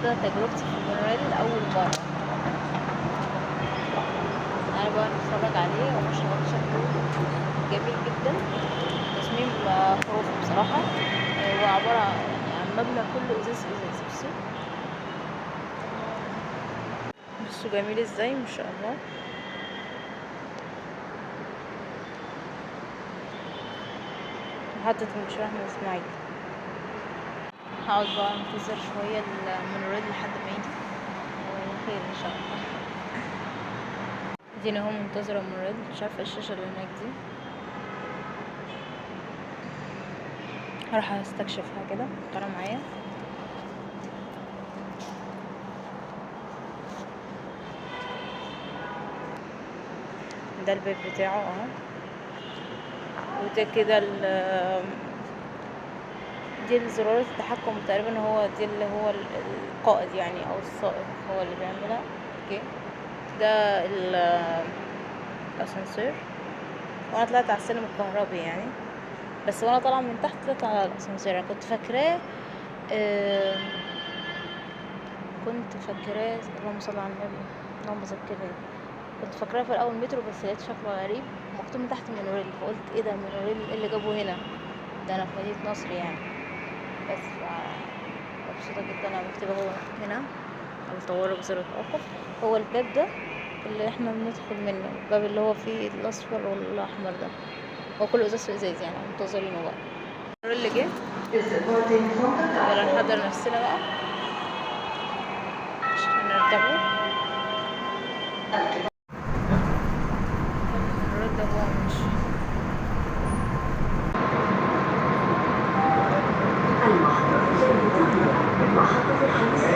النهارده تجربتي في المونوريل لأول مرة. أنا بقى نتفرج عليه وما شاء الله شكله جميل جدا. تصميم خرافي بصراحة. هو عبارة عن مبنى كله ازاز ازاز. بصوا جميل ازاي ما شاء الله. محطة المشروع احمد اسماعيل. هقعد بقى انتظر شوية المونوريل لحد ما يجي وخير ان شاء الله. ادينا اهو منتظرة المونوريل. مش عارفة الشاشة اللي هناك دي، هروح استكشفها كده. تعالوا معايا. ده الباب بتاعه اهو، وده كده دي الزرار التحكم تقريبا. هو دي اللي هو القائد يعني او السائق هو اللي بيعملها. اوكي، ده الاسانسير. وانا طلعت على السلم الكهربي يعني، بس وانا طالعه من تحت طلعت على الاسانسير. انا كنت فاكراه اللهم صل على النبي، اللهم ذكرني. كنت فاكراه في الاول مترو، بس لقيت شكله غريب مكتوب من تحت مونوريل، فقلت ايه ده مونوريل؟ ايه اللي جابه هنا؟ ده انا في مدينه نصر يعني. بس مبسوطه جدا. انا مكتوبه هو هنا او طوارئ وزاره الاوقاف. هو الباب ده اللي احنا بندخل منه، الباب اللي هو فيه الاصفر والاحمر ده، هو كله ازاز في ازاز يعني. منتظرينه بقى اللي جه. يلا نحضر نفسنا بقى عشان نركبه. الرد هو ماشي. المحطة الجديدة محطة الحديث.